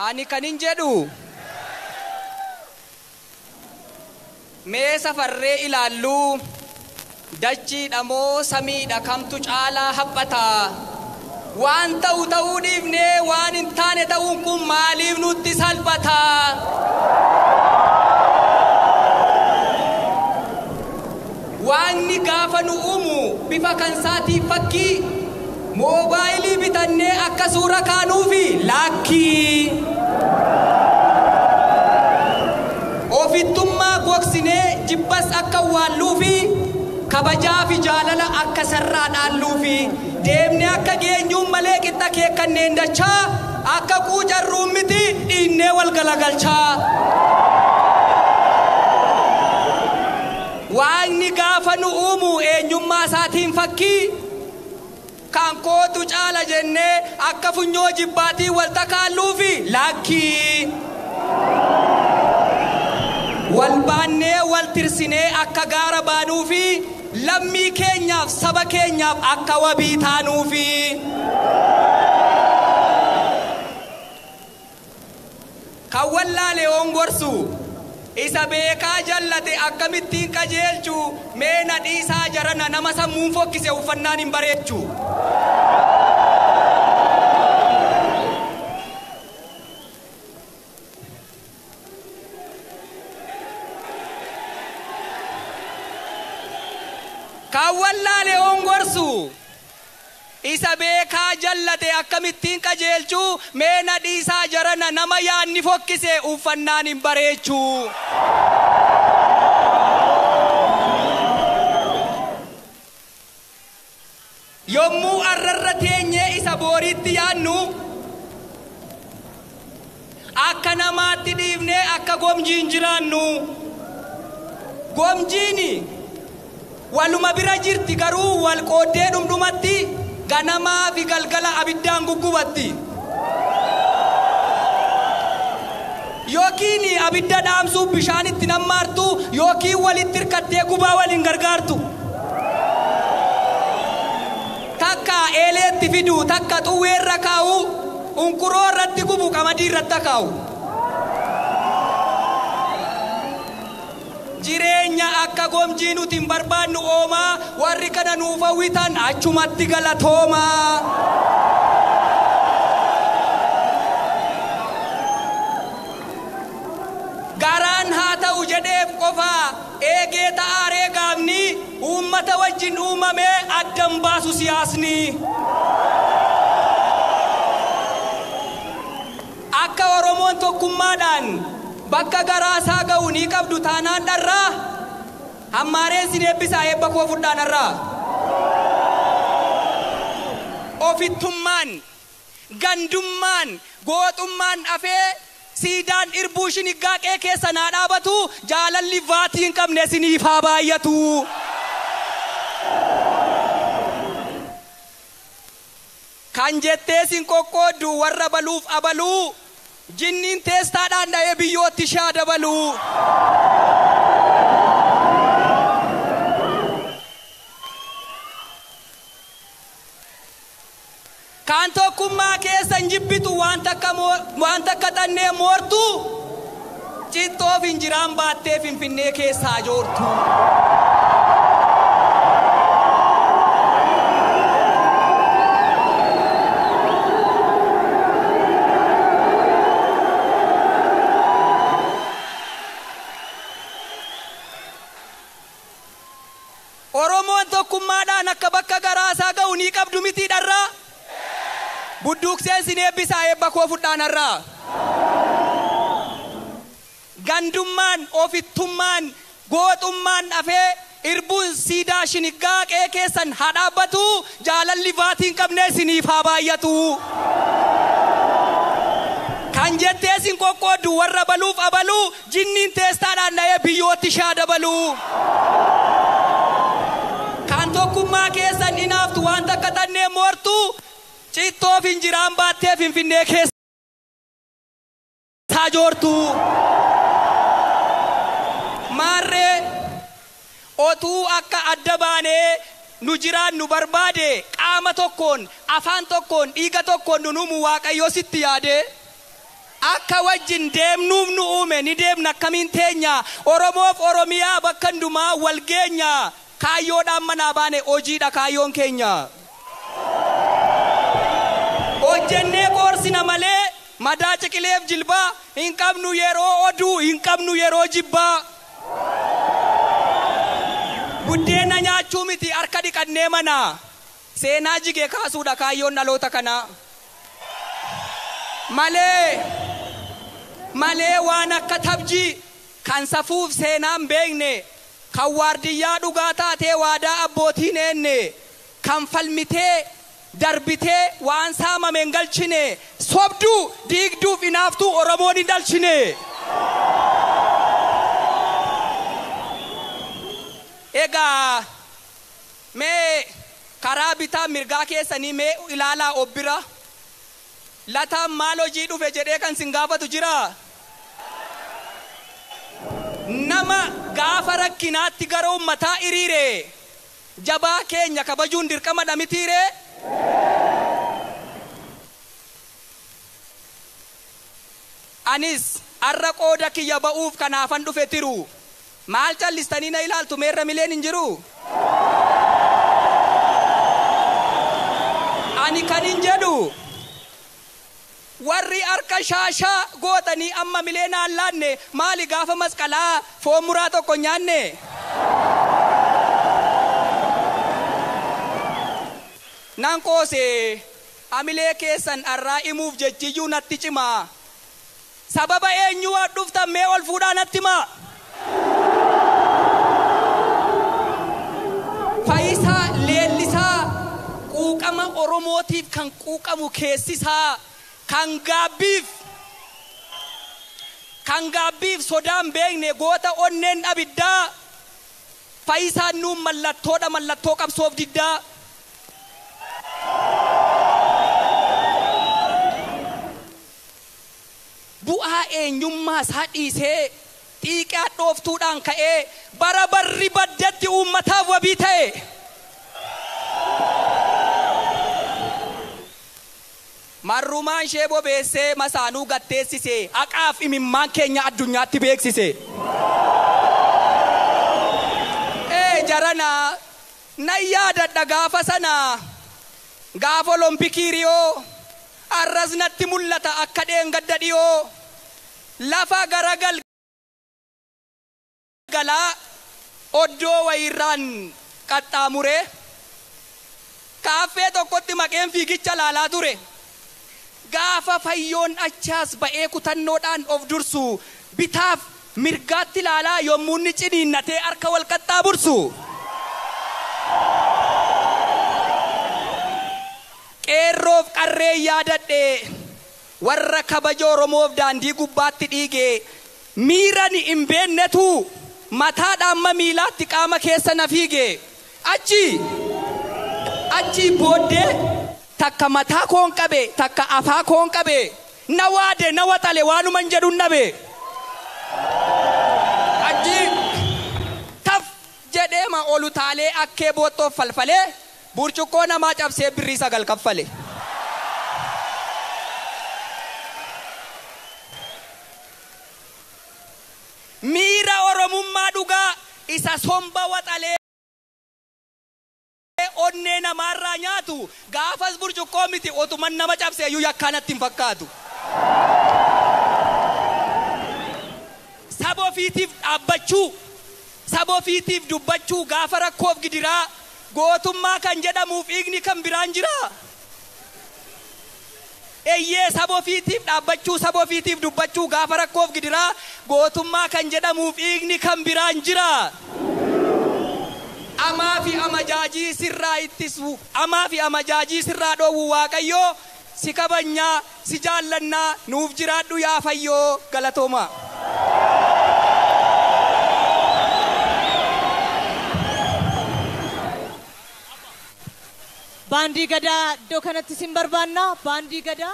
Ani kanin jedhu mee safarree ilaallu dachiidha moo samiidha kamtu caalaa haphataa waan ta'uu dhiifnee waan hin taane ta'uun kun maaliif nutti salphataa waanni gaafa nu uumu bifa kan saatii fakkii moobaayilii bitannee akka suura kaanuufi laakkii ofittummaa gogsinee jibbas akka waalluufi kabajaa fi jaalala akka sarraa dhaalluufi deemne akka geenyuun malee qixxa keekkanneen dachaa akka quucarruun miti dhiinnee wal galagalchaa waanni gaafa nu uumu eenyummaa isaatiin fakkii kan kootu caala jennee akka funyoo jibbaatii wal takaalluufi laakkii wal baannee wal tirsinee akka gaara baanuufi lammii keenyaaf saba keenyaaf akka wabii taanuufi kan wallaale ongorsu isa beekaa jallate akkamittiin qajeelchu mee nadhiisaa jarana nama sammuun fokkise uffannaan hin bareechu kan wallaale ongorsu isa beekaa jallate akkamittiin qajeelchu mee nadhiisaa jarana nama yaanni fokkise uffannaan hin bareechu yommuu arrarra teenyee isa booriitti yaannu akka namaatti dhiifnee akka gomjiin jiraannu gomjiini waluma bira jirti garuu wal qooddee dhumdhumatti ganamaa fi galgala abiddaan guggubatti yookiin abidda dhaamsuuf bishaanitti nammaartu yookiin walitti hirkattee gubaa waliin gargaartu takka eeleetti fidu takka xuwweerra kaa'u unkuroo irratti gubu qamadii irratti kaa'u jireenya akka gomjii nuti hin barbaannu oomaa warri kana nuuf hawwitan achumatti galatoomaa garaan haa ta'u jedheef qofaa eegee ta'aaree gaafni uummata wajjin uumamee addan baasu siyaasni akka Oromoon tokkummaadhaan bakka garaasaa ga'u ni qabdu taanaan dharraa hammaareen sin eebbisaa eebba koo fudhaanarraa ofittummaan gandummaan gooxummaan afee siidaan irbuu shiniggaaqee keessa naa dhaabatu jaalalli vaatii hin qabne siniif haa baay'atu kan jettee sin qoqqooddu warra baluuf abaluu jinniin teestaadhaan dha'ee biyyootti shaa dabaluu kan tokkummaa keessan jibbitu waan takka xannee moortu cittoof injiraan baattee finfinnee keessaa joortu Oromoon tokkummaadhaan akka bakka garaasaa ga'u ni qabdu miti dharraa budduuqseen sin eebbisaa eebba koo fudhaanarraa gandummaan ofittummaan gooxummaan dhafee irbuun siidaa shiniggaaqee keessan haa dhaabbatu jaalalli vaatii hin qabne siniif haa baay'atu kan jettee sin qoqqooddu warra baluuf abaluu jinniin teestaadhaan dha'ee biyyootti shaa dabaluu kan tokkummaa keessan inaaftu waan takka xannee moortu cittoof injiraan baattee finfinnee keessaa joortu maarree otuu akka adda baanee nu jiraannu barbaade qaama tokkoon afaan tokkoon dhiiga tokkoon nu nuumu waaqayyo sitti yaade akka wajjin deemnuuf nu uume ni deemna akkamiin teenya Oromoof Oromiyaa bakka hundumaa wal geenya kaayyoodhaan manaa baane hojiidha kaayyoon keenya hojjennee qoorsina malee madaa ciqileef jilbaa hin qabnu yeroo oduu hin qabnu yeroo jibbaa buddeena nyaachuu miti harka dhiqannee mana seenaa jigee kaasuudha kaayyoon dhaloota kana malee waan akka tabjii kan safuuf seenaan beekne kan waardiyyaa dhugaa taatee waadaa abbootiin eenne kan falmitee darbitee waan saamameen galchine sobduu diigduuf inaaftuu Oromoon hin dhalchine egaa mee karaa bitaa mirgaa keessanii mee ilaalaa obbira lataan maal hojii dhufe jedhee kan sin gaafatu jira nama gaafa rakkinaatti gara ummataa iriire jabaa keenya kabajuun dirqama dhamitiire anis arra qooda kiyya ba'uuf kanaafan dhufe tiru maal callistanii na ilaaltu meerra mileen hin jiru ani kan hin jedhu warri harka shaashaa gootanii amma mileenaan laanne maali gaafa masqalaa foon muraa tokko nyaanne nan qoose amilee keessan arraa imuuf jechiyyuu natti cimaa sababa eenyu dhuftan mee ol fuudhaa natti himaa Faayisaa leellisaa quuqama Oromootiif kan quuqamu keessisaa kan gaabbiif sodaan beekne goota onneen abiddaa Faayisaan nuun mallattoodha mallattoo qabsoof diddaa bu'aa eenyummaa isaa dhiisee xiiqaa dhooftuudhaan ka'ee bara barri baddetti uummataaf wabii ta'e marrumaan ishee bobeessee masaanuu gatteessise haqaaf imimmaan keenya addunyaatti beeksise jarana na yaadadha gaafa sana gaafa olompikii riyoo arras natti mul'ata akka dheengadda dhiyoo lafa garagal galaa oddoo wayirraan qaxxaamure kaaffee tokkotti maqeen fiigicha laalaa ture gaafa fayyoon achaas ba'ee kutannoodhaan of dursu bitaaf mirgaatti laalaa yommuu inni ciniinnatee harka wal qaxxaabursu qeerroof qarree yaadadhe warra kabaja Oromoof daandii gubbaatti dhiige miirani hin beennetu mataadhaan miilaatti qaama keessa na fiige achi booddee takka mataa koon qabe takka afaa koon qabe na waade na waxale waanuman jedhun dhabe achi taf jedheema olu taalee akkee boottoof falfalee burcuqqoo namaa cabsee birrii 9 kaffale miira Oromummaa dhugaa isa somba waxalee onnee namaarraa nyaatu gaafas burcuqqoo miti otuman nama cabsee iyyuu yakkaanatti hin fakkaatu saba ofiitiif dhaabbachuu saba ofiitiif dubbachuu gaafa rakkoof gidiraa gootummaa kan jedhamuuf dhiigni kan biraan jira eeyyee saba ofiitiif dhaabbachuu saba ofiitiif dubbachuu gaafa rakkoof gidiraa gootummaa kan jedhamuuf dhiigni kan biraan jira amaa fi amajaajii sirraa ittisu amaa fi amajaajii sirraa dhoowwu Waaqayyoo si kabajnaa si jaallannaa nuuf jiraadhu yaa fayyoo galatooma Baandii Gadaa iddoo kanatti sin barbaanna baandii Gadaa